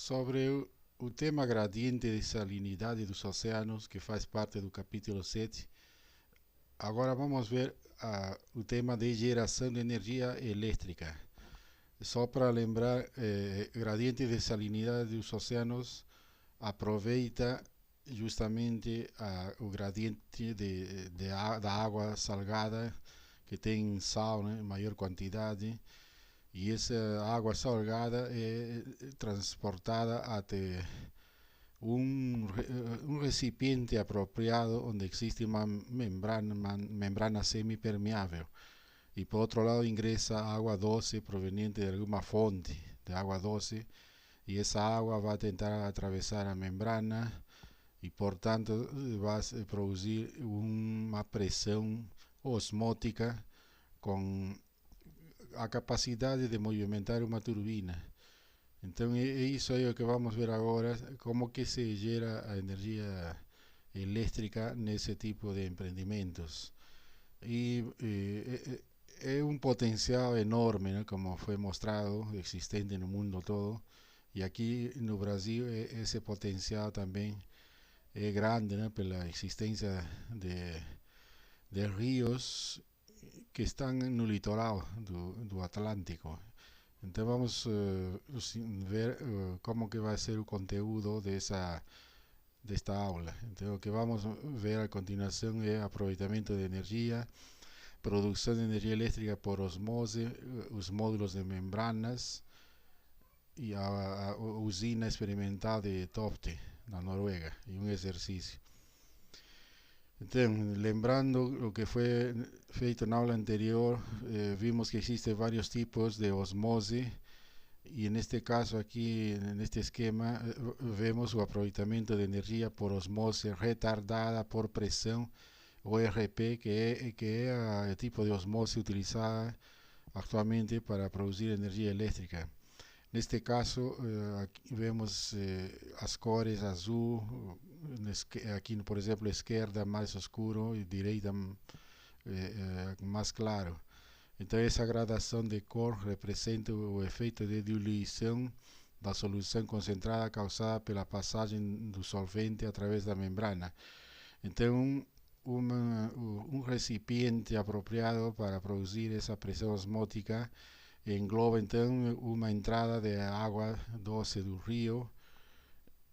sobre o tema gradiente de salinidade dos oceanos, que faz parte do capítulo 7. Agora vamos ver o tema de geração de energia elétrica. Só para lembrar, gradiente de salinidade dos oceanos aproveita justamente o gradiente da água salgada, que tem sal, né, em maior quantidade, e essa água salgada é transportada até un recipiente apropiado donde existe una membrana semipermeable, y por otro lado ingresa agua doce proveniente de alguna fuente de agua doce, y esa agua va a intentar atravesar la membrana y por tanto va a producir una presión osmótica con a capacidad de movimentar uma turbina. Então é isso aí o que vamos ver agora, como que se gera a energia elétrica nesse tipo de empreendimentos. E é um potencial enorme, né, como foi mostrado, existente no mundo todo. E aqui no Brasil esse potencial também é grande, né, pela existência de rios que estão no litoral do Atlântico. Então vamos ver como que vai ser o conteúdo desta aula. Então o que vamos ver a continuação é aproveitamento de energia, produção de energia elétrica por osmose, os módulos de membranas e a usina experimental de Tofte, na Noruega, e um exercício. Então, lembrando o que foi feito na aula anterior, vimos que existem vários tipos de osmose, e neste caso aqui, neste esquema, vemos o aproveitamento de energia por osmose retardada por pressão, o ERP, que é o tipo de osmose utilizada atualmente para produzir energia elétrica. Neste caso, aqui vemos as cores azul, aqui por exemplo esquerda mais escuro e direita mais claro. Então essa gradação de cor representa o efeito de diluição da solução concentrada causada pela passagem do solvente através da membrana. Então um recipiente apropriado para produzir essa pressão osmótica engloba então uma entrada de água doce do rio.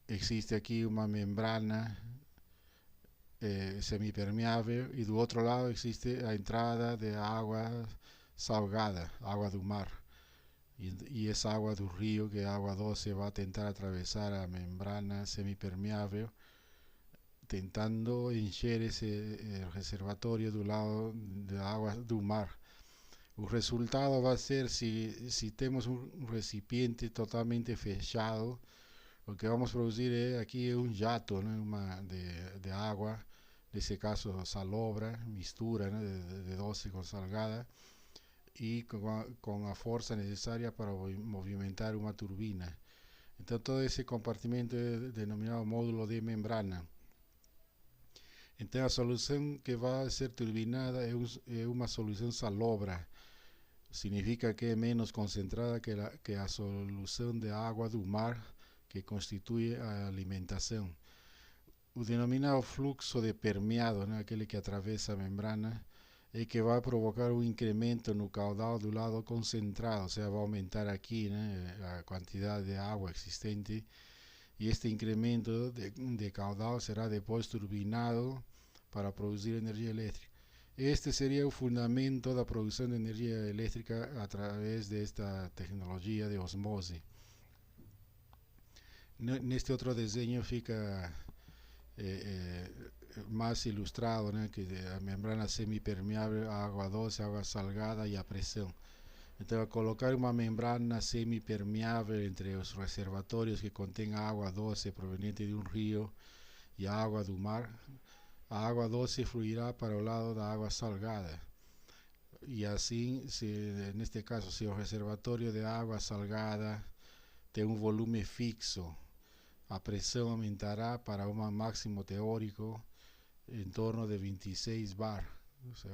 Existe aqui uma membrana semipermeável e do outro lado existe a entrada de água salgada, água do mar. E essa água do rio, que é água doce, vai tentar atravessar a membrana semipermeável, tentando encher esse reservatório do lado da água do mar. O resultado vai ser, se temos um recipiente totalmente fechado, o que vamos produzir aqui é um jato, né, de água, nesse caso salobra, mistura, né, de doce com salgada, e com a força necessária para movimentar uma turbina. Então todo esse compartimento é denominado módulo de membrana. Então a solução que vai ser turbinada é uma solução salobra. Significa que é menos concentrada que a solução de água do mar, que constitui a alimentação. O denominado fluxo de permeado, né, aquele que atravessa a membrana, é que vai provocar um incremento no caudal do lado concentrado, ou seja, vai aumentar aqui, né, a quantidade de água existente, e este incremento de caudal será depois turbinado para produzir energia elétrica. Este seria o fundamento da produção de energia elétrica através desta tecnologia de osmose. Neste outro desenho fica mais ilustrado, né, que a membrana semipermeável, a água doce, a água salgada e a pressão. Então, ao colocar uma membrana semipermeável entre os reservatórios que contêm água doce proveniente de um rio e a água do mar, a água doce fluirá para o lado da água salgada. E assim, neste caso, se o reservatório de água salgada tem um volume fixo, a pressão aumentará para um máximo teórico em torno de 26 bar,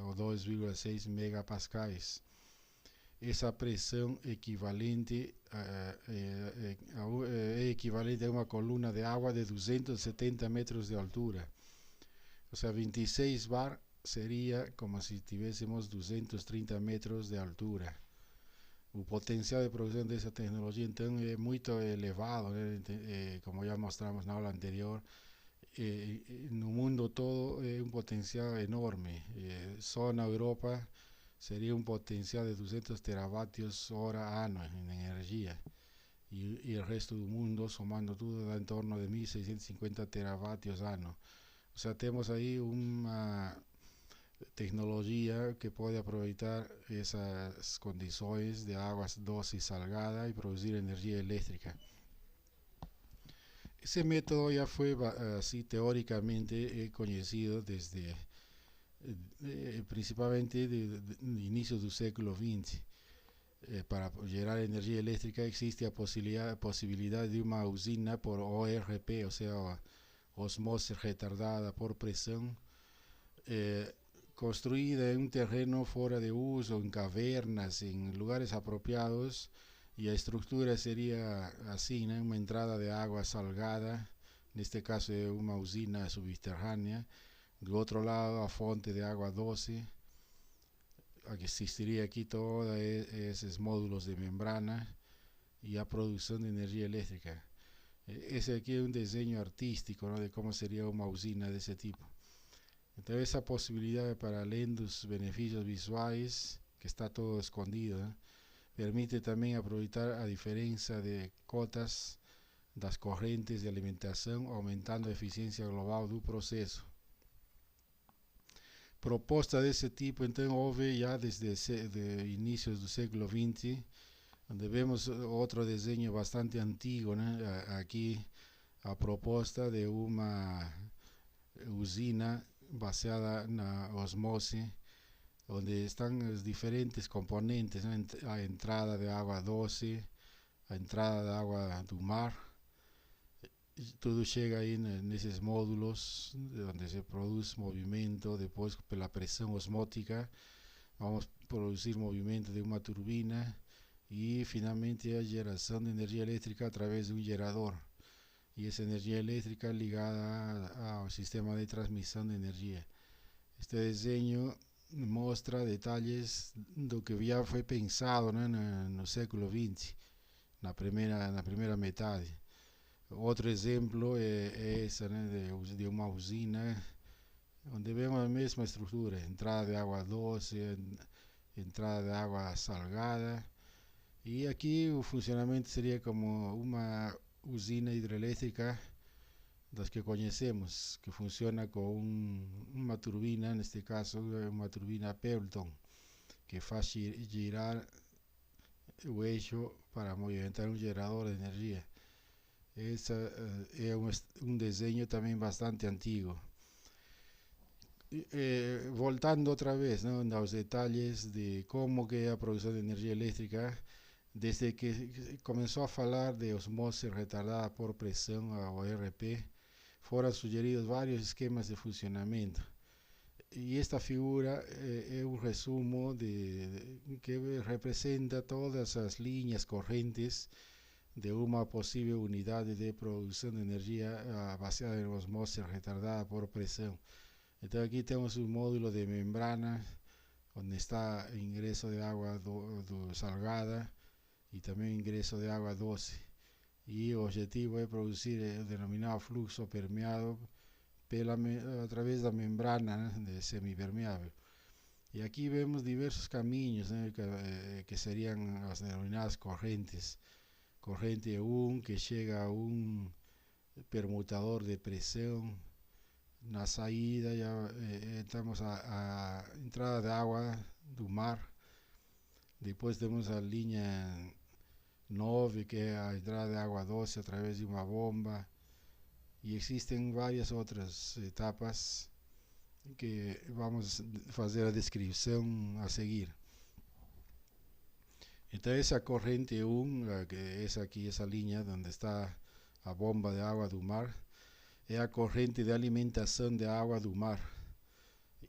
ou 2,6 megapascais. Essa pressão equivalente é equivalente a una columna de agua de 270 metros de altura. O sea, 26 bar sería como si tuviésemos 230 metros de altura. El potencial de producción de esa tecnología entonces es muy elevado, como ya mostramos en la aula anterior. En el mundo todo es un potencial enorme. Zona Europa sería un potencial de 200 teravatios hora año en energía. Y el resto del mundo, sumando todo, da en torno de 1650 teravatios año. O sea, tenemos ahí una tecnología que puede aprovechar esas condiciones de aguas doce y salgada y producir energía eléctrica. Ese método ya fue así teóricamente conocido desde principalmente de inicio del siglo XX. Para generar energía eléctrica existe la posibilidad de una usina por ORP, o sea, osmosis retardada por presión, construida en un terreno fuera de uso, en cavernas, en lugares apropiados, y la estructura sería así, ¿no? Una entrada de agua salgada, en este caso una usina subterránea, del otro lado a fuente de agua doce. Existiría aquí todos esos módulos de membrana y a producción de energía eléctrica. Ese aquí es un diseño artístico, ¿no? De cómo sería una usina de ese tipo. Entonces esa posibilidad para los beneficios visuales, que está todo escondido, ¿eh? Permite también aprovechar a diferencia de cotas las corrientes de alimentación, aumentando la eficiencia global del proceso. Propuesta de ese tipo entonces hubo ya desde de inicios del siglo XX, donde vemos otro diseño bastante antiguo, ¿no? Aquí a propuesta de una usina basada en la osmosis, donde están los diferentes componentes, ¿no? A entrada de agua doce, a entrada de agua del mar. Todo llega ahí en esos módulos donde se produce movimiento. Después por la presión osmótica vamos a producir movimiento de una turbina y finalmente hay generación de energía eléctrica a través de un generador, y esa energía eléctrica ligada al sistema de transmisión de energía. Este diseño muestra detalles de lo que ya fue pensado, ¿no? en el siglo XX, en la primera mitad. Otro ejemplo es ¿no? de una usina donde vemos la misma estructura: entrada de agua doce, entrada de agua salgada, y aquí el funcionamiento sería como una usina hidroeléctrica, las que conocemos, que funciona con una turbina, en este caso una turbina Pelton, que hace girar el eixo para movimentar un generador de energía. Es un diseño también bastante antiguo. Voltando otra vez, ¿no? En los detalles de cómo que la producción de energía eléctrica, desde que comenzó a hablar de osmosis retardada por presión a ORP, fueron sugeridos varios esquemas de funcionamiento. Y esta figura es un resumen que representa todas las líneas corrientes de una posible unidad de producción de energía basada en osmosis retardada por presión. Entonces aquí tenemos un módulo de membrana donde está ingreso de agua salgada y también ingreso de agua doce. Y el objetivo es producir el denominado flujo permeado a través de la membrana, ¿no? de semipermeable. Y aquí vemos diversos caminos, ¿no? que serían las denominadas corrientes. Corriente 1 que llega a un permutador de presión. En la salida ya entramos a entrada de agua del mar. Después tenemos la línea 9 que es a entrada de agua doce a través de una bomba. Y existen varias otras etapas que vamos a hacer la descripción a seguir. Entonces esa corriente 1, que es aquí esa línea donde está la bomba de agua del mar, es la corriente de alimentación de agua del mar,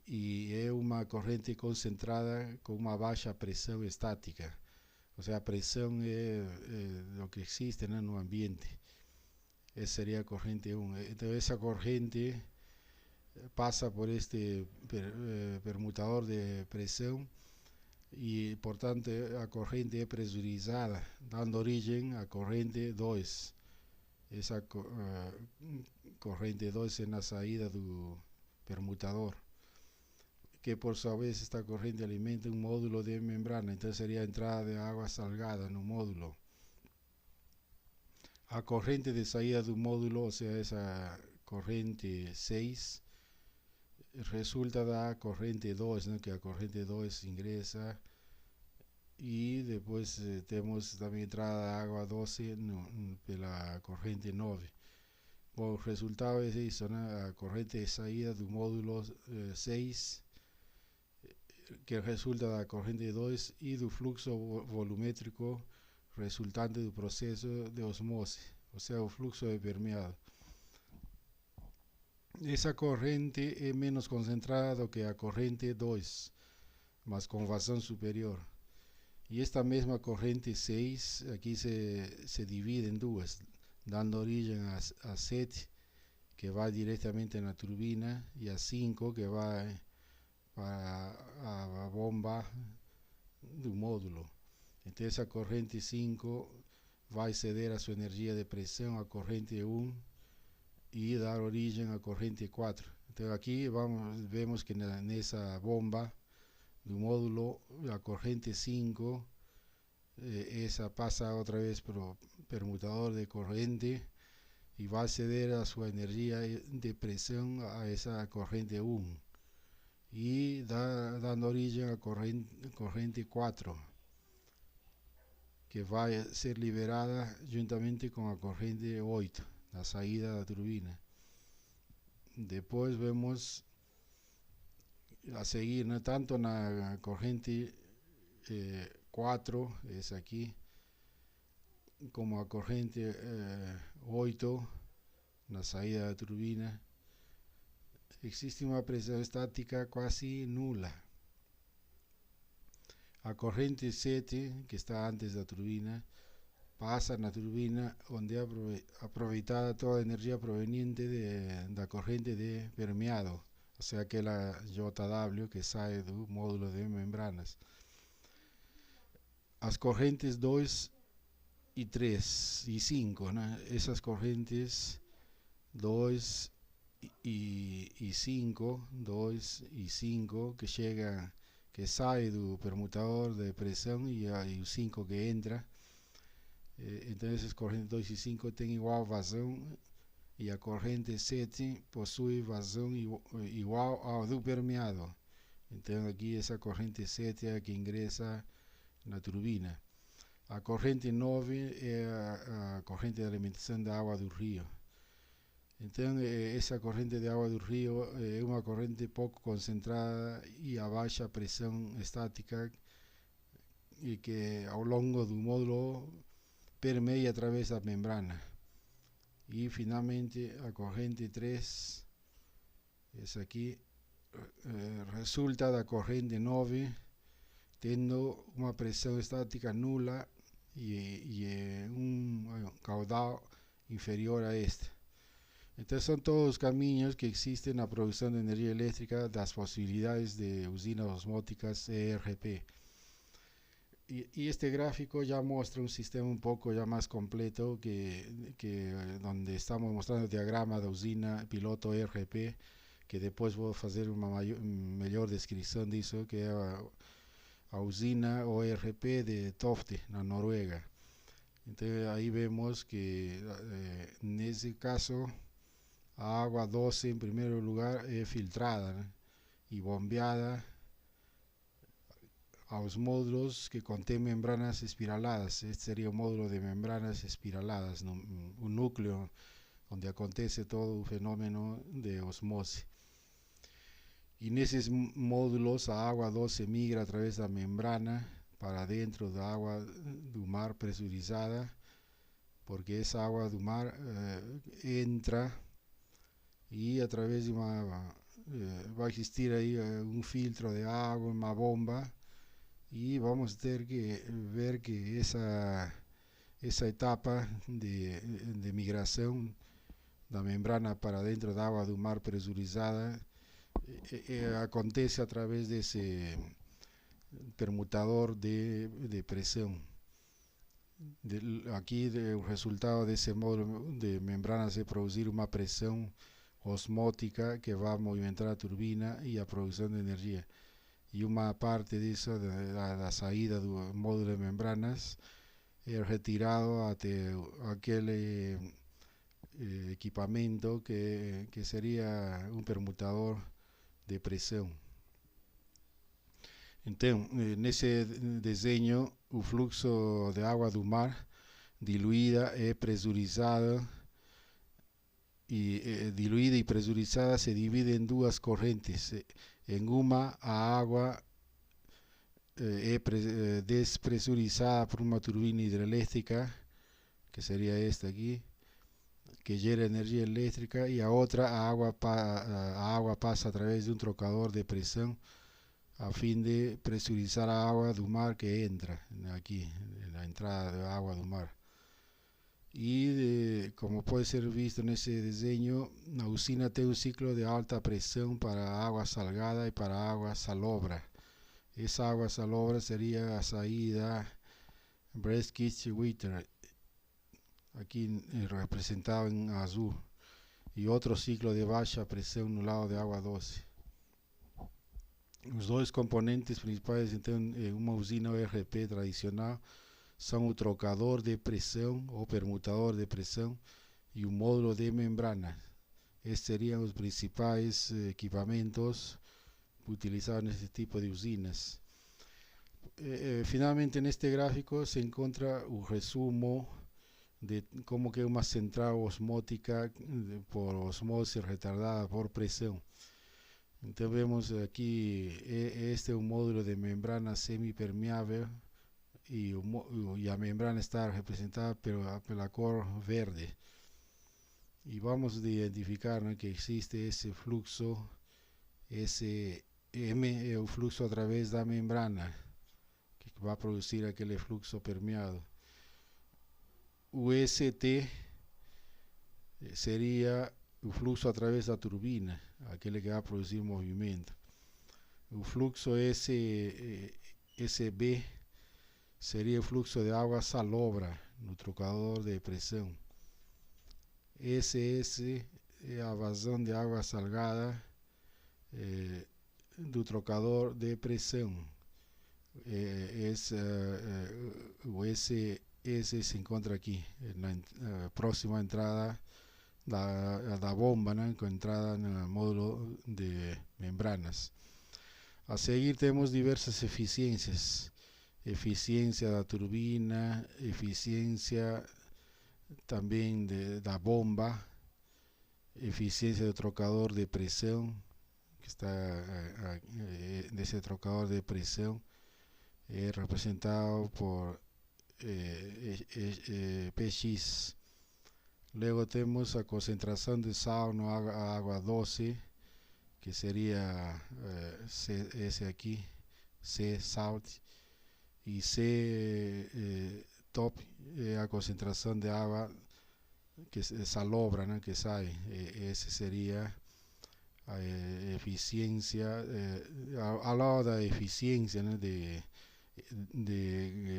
y es una corriente concentrada con una baja presión estática. O sea, presión es lo que existe en el ambiente. esa sería corriente 1. Entonces esa corriente pasa por este permutador de presión y por tanto a corrente é presurizada, dando origen a corrente 2. Essa corrente 2 é na saída do permutador, que por sua vez esta corrente alimenta um módulo de membrana, então seria a entrada de água salgada no módulo. A corrente de saída do módulo, ou seja, essa corrente 6, resulta da corrente 2, né, que a corrente 2 ingressa e depois temos também entrada da água doce pela corrente 9. Bom, o resultado é isso, né? A corrente de saída do módulo 6, que resulta da corrente 2 e do fluxo volumétrico resultante do processo de osmose, ou seja, o fluxo de permeado. Essa corrente é menos concentrada do que a corrente 2, mas com vazão superior. E esta mesma corrente 6 aqui se divide em duas, dando origem a 7, que vai diretamente na turbina, e a 5, que vai para a bomba do módulo. Então essa corrente 5 vai ceder a sua energia de pressão à corrente 1 e dar origem à corrente 4. Então aqui vemos que nessa bomba do módulo, a corrente 5, essa passa outra vez pelo permutador de corrente e vai ceder a sua energia de pressão a essa corrente 1 e dando origem à corrente 4, que vai ser liberada juntamente com a corrente 8 na saída da turbina. Depois vemos a seguir, né, tanto na corrente 4, essa aqui, como a corrente 8 na saída da turbina, existe uma pressão estática quase nula. A corrente 7, que está antes da turbina, passa na turbina, onde é aproveitada toda a energia proveniente da corrente de permeado, ou seja, aquela JW que sai do módulo de membranas. As correntes 2 e 3 e 5, né? Essas correntes 2 e 5, 2 e 5, que sai do permutador de pressão e o 5 que entra. Então essas correntes 2 e 5 têm igual vazão e a corrente 7 possui vazão igual ao do permeado. Então aqui essa corrente 7 é a que ingressa na turbina. A corrente 9 é a corrente de alimentação da água do rio. Então essa corrente de água do rio é uma corrente pouco concentrada e a baixa pressão estática e que ao longo do módulo permeia através da membrana. E finalmente a corrente 3, essa aqui, resulta da corrente 9, tendo uma pressão estática nula e um caudal inferior a este. Então são todos os caminhos que existem na produção de energia elétrica das possibilidades de usinas osmóticas ERP. Y este gráfico ya muestra un sistema un poco ya más completo que donde estamos mostrando el diagrama de usina piloto ERP, que después voy a hacer una mejor descripción de eso, que es a usina ORP de Tofte, en Noruega. Entonces ahí vemos que en ese caso a agua 12 en primer lugar es filtrada, ¿no?, y bombeada a los módulos que contén membranas espiraladas. Este sería un módulo de membranas espiraladas, ¿no?, un núcleo donde acontece todo un fenómeno de osmosis. Y en esos módulos a agua 12 migra a través de la membrana para dentro de agua del mar presurizada, porque esa agua del mar entra y a través de va a existir ahí un filtro de agua, una bomba, y vamos a tener que ver que esa etapa de migración da membrana para dentro da água do mar pressurizada, acontece através desse permutador de pressão. Aqui o resultado desse módulo de membranas é produzir uma pressão osmótica que vai movimentar a turbina e a produção de energia. E uma parte disso, da saída do módulo de membranas, é retirado até aquele equipamento que seria um permutador de pressão. Então, nesse desenho, o fluxo de água do mar diluída é pressurizada diluída e pressurizada se divide em duas correntes. Em uma, a água é despressurizada por uma turbina hidrelétrica, que seria esta aqui, que gera energia elétrica, e a outra, a água passa através de um trocador de pressão a fim de pressurizar a água do mar que entra aqui, na entrada da água do mar. E, como pode ser visto nesse desenho, a usina tem um ciclo de alta pressão para água salgada e para água salobra. Essa água salobra seria a saída Brest-Kitts-Witter, aqui representado em azul, e outro ciclo de baixa pressão no lado de água doce. Os dois componentes principais, então, em uma usina ORP tradicional são o trocador de pressão ou permutador de pressão e o módulo de membrana. Estes seriam os principais equipamentos utilizados nesse tipo de usinas. Finalmente, neste gráfico se encontra o resumo de como que é uma central osmótica por osmose retardada por pressão. Então vemos aqui, este é um módulo de membrana semipermeável e a membrana está representada pela cor verde. E vamos identificar, né, que existe esse fluxo, esse M é o fluxo através da membrana, que vai produzir aquele fluxo permeado. O ST seria o fluxo através da turbina, aquele que vai produzir movimento. O fluxo SB seria o fluxo de água salobra no trocador de pressão. SS é a vazão de água salgada do trocador de pressão. O SS se encontra aqui, na próxima entrada da bomba, né, com entrada no módulo de membranas. A seguir temos diversas eficiências. Eficiência da turbina, eficiência também da bomba, eficiência do trocador de pressão, que está nesse trocador de pressão, é representado por Px. Luego temos a concentração de sal na água doce, que seria esse aqui, C salt, e C top é a concentração de água que salobra, né, que sai. Esse seria a eficiência, ao lado da eficiência, né,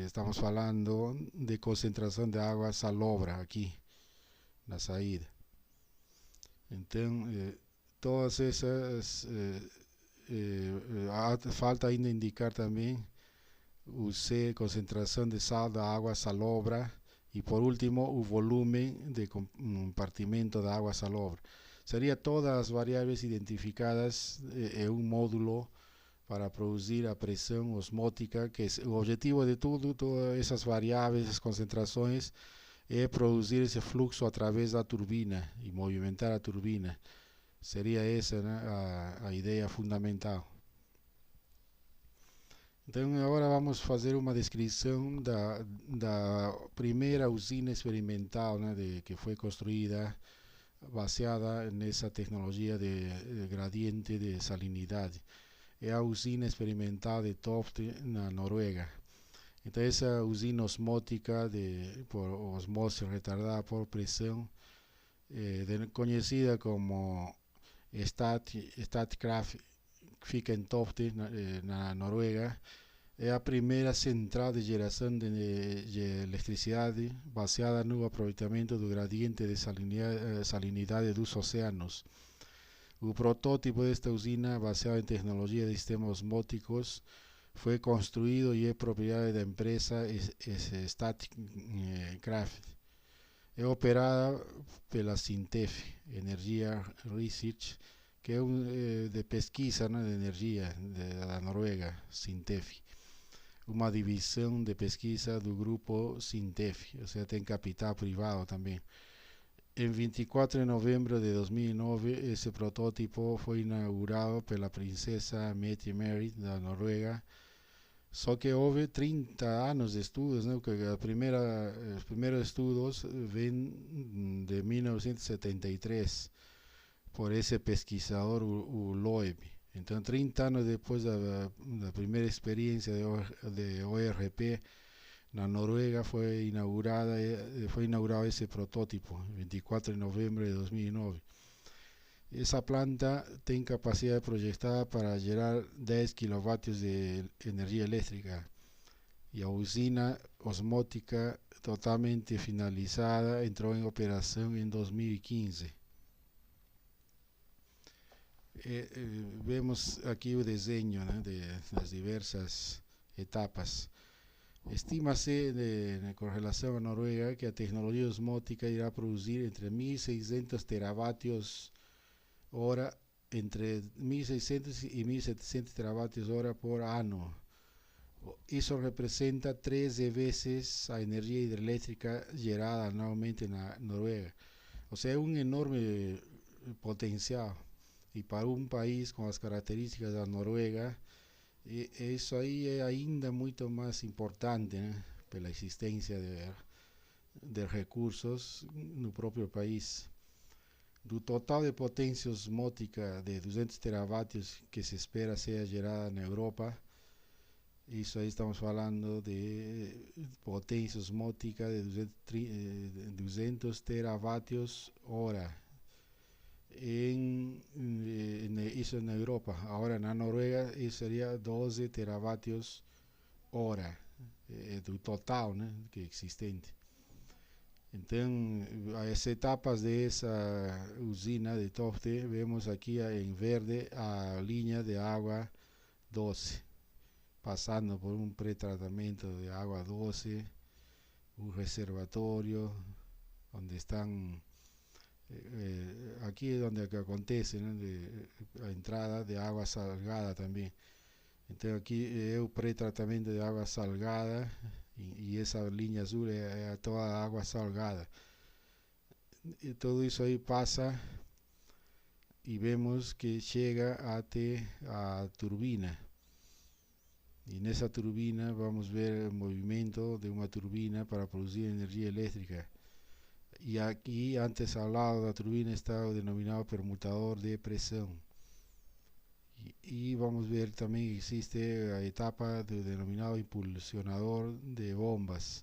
estamos falando de concentração de água salobra aqui na saída. Então, todas essas falta ainda indicar também o C, concentração de sal da água salobra, e por último o volume de compartimento da água salobra. Seria todas as variáveis identificadas em um módulo para produzir a pressão osmótica, que é o objetivo de todas essas variáveis, as concentrações, é produzir esse fluxo através da turbina e movimentar a turbina. Seria essa, né, a ideia fundamental. Então agora vamos fazer uma descrição da primeira usina experimental, né, que foi construída baseada nessa tecnologia de gradiente de salinidade. É a usina experimental de Tofte, na Noruega. Então essa usina osmótica por osmose retardada por pressão conocida como Statkraft Fikentofte, na Noruega, é a primeira central de geração de eletricidade baseada no aproveitamento do gradiente de salinidade dos oceanos. O protótipo desta usina, baseado em tecnologia de sistemas osmóticos, foi construído e é propriedade da empresa Statkraft. É operada pela Sintef Energia Research, que é de pesquisa, né, de energia da Noruega, Sintef. Uma divisão de pesquisa do grupo Sintef, ou seja, tem capital privado também. Em 24 de novembro de 2009, esse protótipo foi inaugurado pela princesa Mette-Marit da Noruega. Só que houve 30 anos de estudos, né? Porque os primeiros estudos vêm de 1973 por esse pesquisador, o Loeb. Então, 30 anos depois da primeira experiência de ORP na Noruega, foi inaugurado esse protótipo, 24 de novembro de 2009. Essa planta tem capacidade projetada para gerar 10 kW de energia elétrica e a usina osmótica totalmente finalizada entrou em operação em 2015. Vemos aqui o desenho, né, das diversas etapas. Estima-se, com relação à Noruega, que a tecnologia osmótica irá produzir entre 1.600 teravatios hora, entre 1.600 y 1.700 teravatios hora por ano. Isso representa 13 veces a energia hidrelétrica gerada anualmente na Noruega. Ou seja, é um enorme potencial. E para um país com as características da Noruega, isso aí é ainda muito mais importante, né? Pela existência de recursos no próprio país. Do total de potência osmótica de 200 teravatios que se espera seja gerada na Europa, isso aí estamos falando de potência osmótica de 200 teravatios hora. Isso na Europa. Agora na Noruega isso seria 12 teravatios hora, do total, né, que é existente. Então, as etapas dessa usina de Tofte, vemos aqui em verde a linha de água doce, passando por um pré-tratamento de água doce, um reservatório, onde estão, aqui é onde acontece, né, a entrada de água salgada também. Então aqui é o pré-tratamento de água salgada, e essa linha azul é toda a água salgada. E tudo isso aí passa e vemos que chega até a turbina. E nessa turbina vamos ver o movimento de uma turbina para produzir energia elétrica. E aqui, antes ao lado da turbina, está o denominado permutador de pressão. E vamos ver também que existe a etapa do denominado impulsionador de bombas.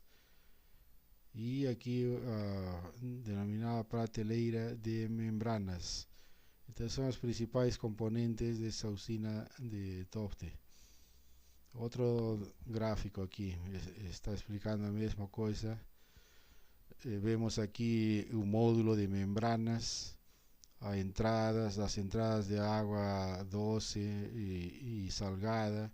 E aqui a denominada prateleira de membranas. Então são os principais componentes dessa usina de Tofte. Outro gráfico aqui está explicando a mesma coisa. Vemos aqui o módulo de membranas, as entradas de água doce e salgada,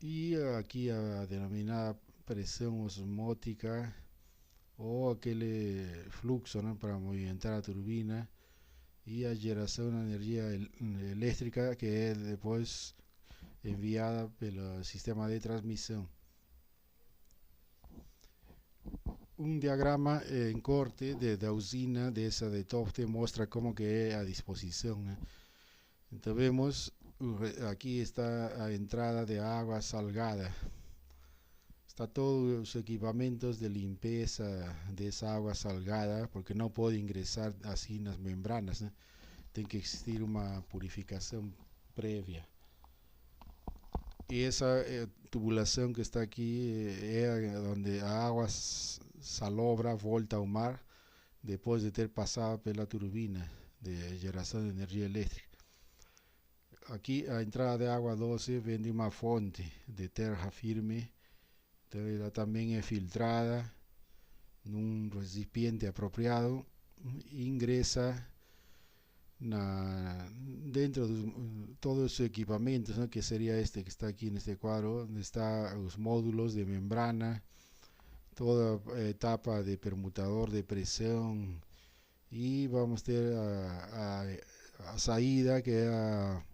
e aqui a denominada pressão osmótica, ou aquele fluxo, né, para movimentar a turbina, e a geração de energia elétrica que é depois enviada pelo sistema de transmissão. Um diagrama em corte da usina dessa de Tofte mostra como que é a disposição, né? Então vemos, aqui está a entrada de água salgada. Está todos os equipamentos de limpeza dessa água salgada, porque não pode ingressar assim nas membranas, né? Tem que existir uma purificação prévia. E essa tubulação que está aqui é onde a água salobra volta ao mar depois de ter passado pela turbina de geração de energia elétrica. Aqui a entrada de água doce vem de uma fonte de terra firme, então ela também é filtrada num recipiente apropriado e ingressa dentro de todos os equipamentos, ¿no? Que sería este que está aquí en este cuadro, donde están los módulos de membrana, toda etapa de permutador de presión, y vamos a tener a saída que a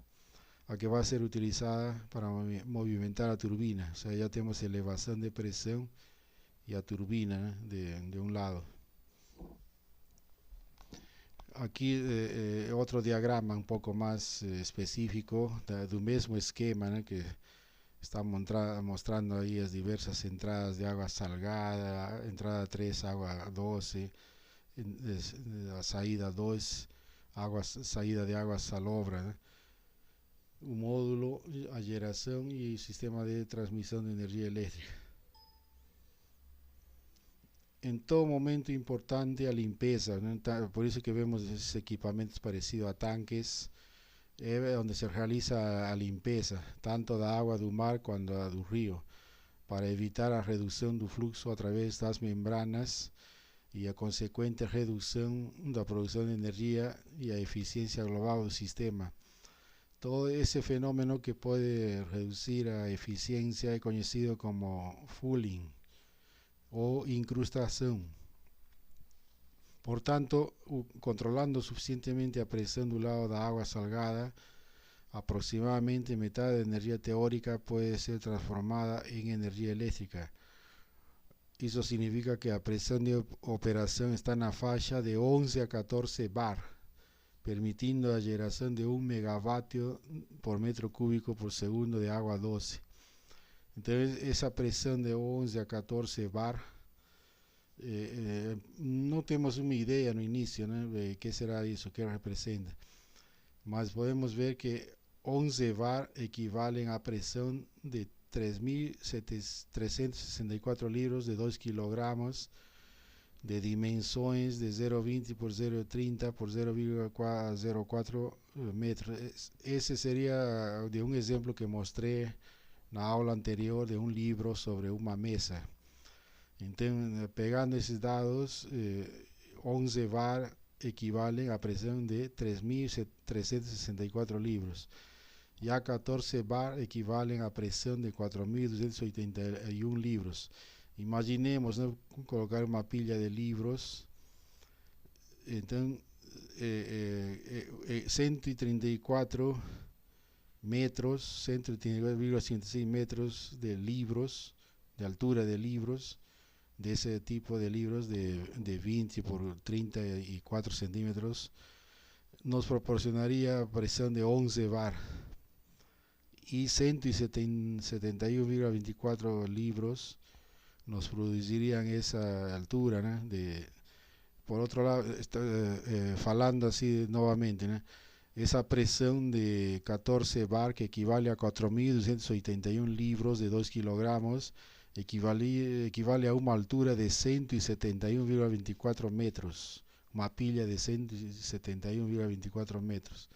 que va a ser utilizada para movimentar la turbina. O sea, ya tenemos elevación de presión y a turbina, ¿no? de un lado. Aquí otro diagrama un poco más específico del mismo esquema, ¿no? Que está mostrando ahí las diversas entradas de agua salgada, entrada 3, agua 12, la salida 2, salida de agua salobra, ¿no? Un módulo, a geración y sistema de transmisión de energía eléctrica. En todo momento importante a limpieza, ¿no? Por eso que vemos esos equipamientos parecidos a tanques, donde se realiza a limpieza, tanto da agua do mar quanto da do rio, para evitar a redução do fluxo a través das membranas e a consequente redução da produção de energia e a eficiência global do sistema. Todo esse fenômeno que pode reduzir a eficiência é conhecido como fouling o incrustación. Por tanto, controlando suficientemente a presión do lado da agua salgada, aproximadamente metade da energia teórica pode ser transformada em energia elétrica. Isso significa que a pressão de operação está na faixa de 11 a 14 bar, permitindo a geração de 1 megavatio por metro cúbico por segundo de água doce. Então, essa pressão de 11 a 14 bar, não temos uma ideia no início, né, de que será isso, que representa. Mas podemos ver que 11 bar equivalem à pressão de 3.364 litros de 2 kg, de dimensões de 0,20 por 0,30 por 0,04 metros. Esse seria de um exemplo que mostrei na aula anterior de um livro sobre uma mesa. Então, pegando esses dados, 11 bar equivalem à pressão de 3.364 litros. E a 14 bar equivalem à pressão de 4.281 litros. Imaginemos, né, colocar uma pilha de livros. Então, 134 metros, 139,56 metros de libros, de altura de libros, de ese tipo de libros de 20 por 34 centímetros, nos proporcionaría presión de 11 bar, y 171,24 libros nos producirían esa altura, ¿no? Por otro lado, falando así nuevamente, ¿no? Esa presión de 14 bar, que equivale a 4.281 libros de 2 kilogramos, equivale a una altura de 171,24 metros, una pila de 171,24 metros.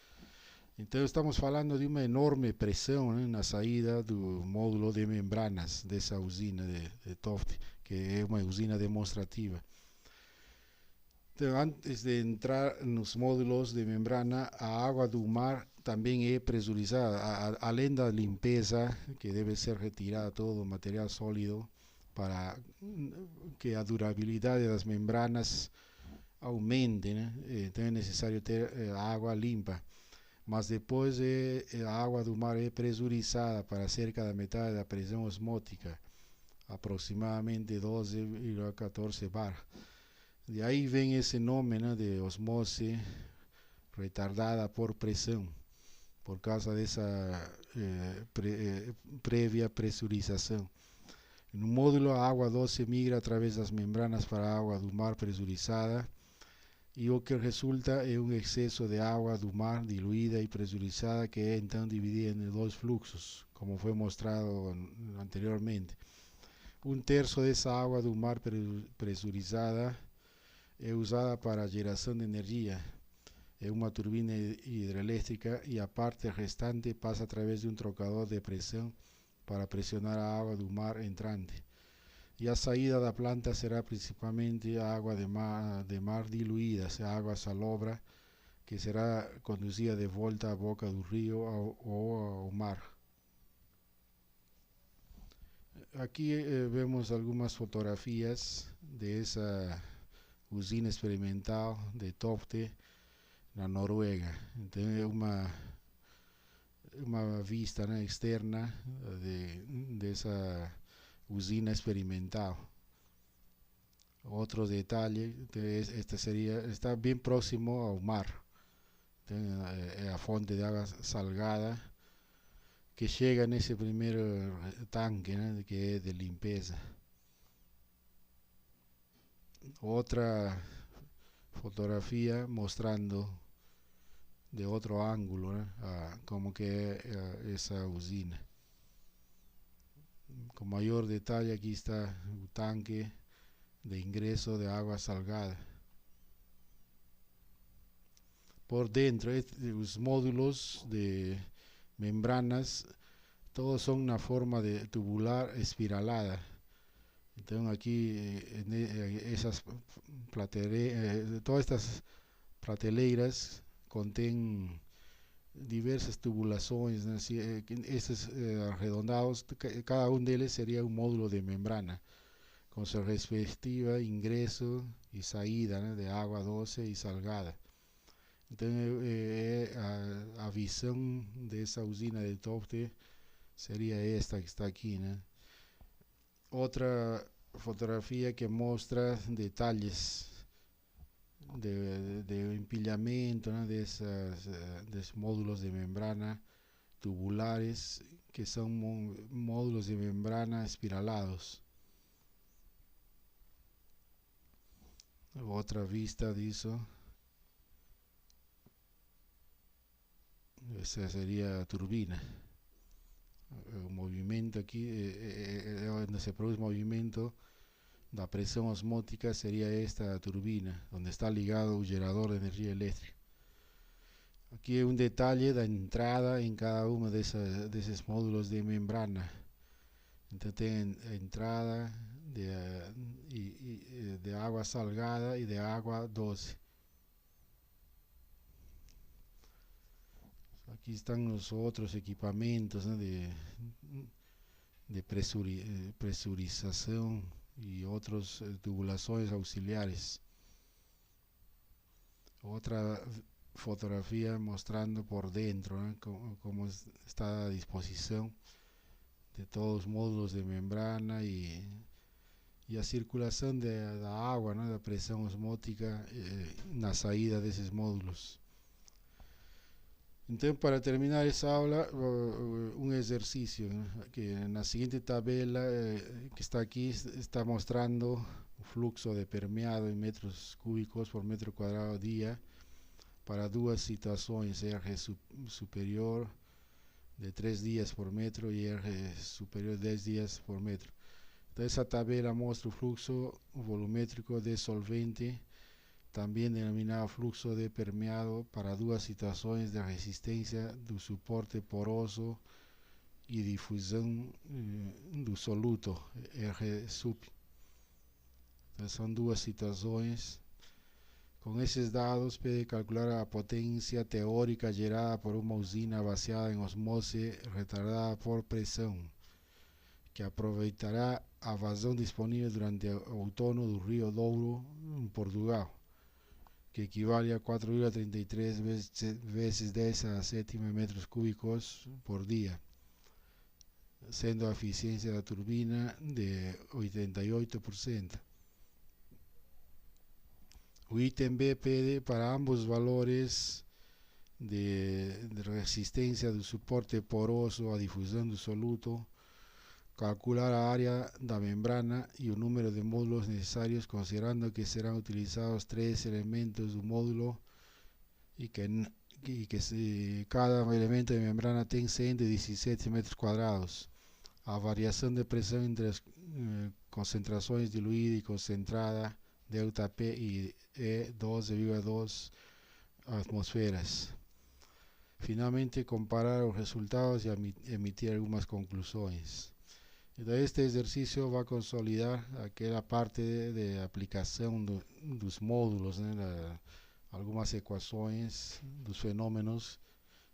Entonces estamos hablando de una enorme presión en la salida del módulo de membranas de esa usina de Toft, que es una usina demostrativa. Então, antes de entrar nos módulos de membrana, a água do mar também é pressurizada, além da limpeza, que deve ser retirada todo o material sólido para que a durabilidade das membranas aumente, né? Então é necessário ter a água limpa. Mas depois a água do mar é pressurizada para cerca da metade da pressão osmótica, aproximadamente 12,14 bar. De aí vem esse nome, né, de osmose retardada por pressão, por causa dessa prévia pressurização. No módulo, a água doce migra através das membranas para a água do mar pressurizada, e o que resulta é um excesso de água do mar diluída e pressurizada, que é então dividida em dois fluxos, como foi mostrado anteriormente. Um terço dessa água do mar pressurizada é usada para a geração de energia. É uma turbina hidrelétrica e a parte restante passa através de um trocador de pressão para pressionar a água do mar entrante. E a saída da planta será principalmente a água de mar diluída, a água salobra, que será conduzida de volta à boca do rio ou ao mar. Aqui vemos algumas fotografias de essa usina experimental de Tofte, na Noruega. Então é uma vista, né, externa dessa usina experimental. Outro detalhe, está bem próximo ao mar. Então, é a fonte de água salgada que chega nesse primeiro tanque, né, que é de limpeza. Outra fotografia mostrando de outro ângulo, né, como que é essa usina. Com maior detalhe, aqui está o tanque de ingresso de água salgada. Por dentro, os módulos de membranas, todos são na forma de tubular espiralada. Então aqui, todas estas prateleiras contêm diversas tubulações, né? Esses arredondados, cada um deles seria um módulo de membrana, com seu respectivo ingresso e saída, né, de água doce e salgada. Então a visão dessa usina de Tofte seria esta que está aqui, né? Outra fotografia que mostra detalhes de empilhamento, né, desses módulos de membrana tubulares, que são módulos de membrana espiralados. Outra vista disso. Essa seria a turbina. O movimento aqui é onde se produz movimento da pressão osmótica, seria esta turbina, onde está ligado o gerador de energia elétrica. Aqui é um detalhe da entrada em cada um desses módulos de membrana. Então tem a entrada de água salgada e de água doce. Aqui estão os outros equipamentos, né, de pressurização e outras tubulações auxiliares. Outra fotografia mostrando por dentro, né, como está a disposição de todos os módulos de membrana e a circulação da água, né, da pressão osmótica na saída desses módulos. Então, para terminar essa aula, um exercício, né, que na seguinte tabela que está aqui, está mostrando o fluxo de permeado em metros cúbicos por metro quadrado dia para duas situações, R superior de 3 dias por metro e R superior de 10 dias por metro. Então, essa tabela mostra o fluxo volumétrico de solvente, também denominado fluxo de permeado, para duas situações de resistência do suporte poroso e difusão do soluto, R sub. Então, são duas situações. Com esses dados, pode calcular a potência teórica gerada por uma usina baseada em osmose retardada por pressão, que aproveitará a vazão disponível durante o outono do Rio Douro, em Portugal, que equivale a 4,33 vezes 10 a 7 metros cúbicos por dia, sendo a eficiência da turbina de 88%. O item B pede para ambos valores de resistência do suporte poroso à difusão do soluto, calcular a área da membrana e o número de módulos necessários, considerando que serão utilizados 3 elementos do módulo e que cada elemento de membrana tem 117 metros quadrados. A variação de pressão entre as concentrações diluída e concentrada delta P y E 12,2 atmósferas. Finalmente, comparar los resultados y emitir algunas conclusiones. Entonces, este ejercicio va a consolidar aquella parte de aplicación de los módulos, algunas ecuaciones, los fenómenos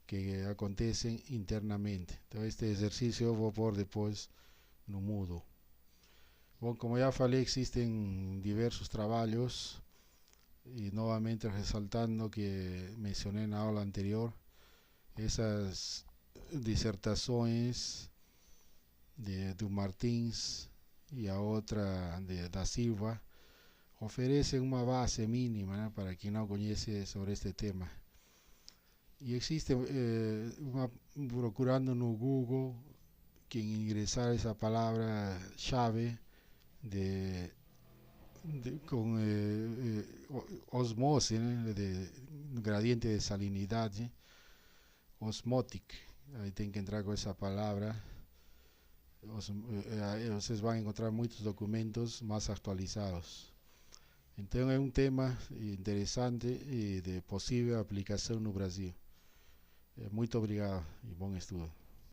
que acontecen internamente. Entonces, este ejercicio voy a por después no mudo. Bueno, como ya falei, existen diversos trabajos y nuevamente resaltando que mencioné en la aula anterior, esas disertaciones de Martins y a otra de Da Silva ofrecen una base mínima, ¿no?, para quien no conoce sobre este tema. Y existe, procurando en Google, quien ingresar esa palabra llave con osmosis, ¿no?, de gradiente de salinidad, ¿sí?, osmotic, ahí tienen que entrar con esa palabra. Ustedes van a encontrar muchos documentos más actualizados. Entonces es un tema interesante y de posible aplicación no Brasil. Muito obrigado e bom estudo.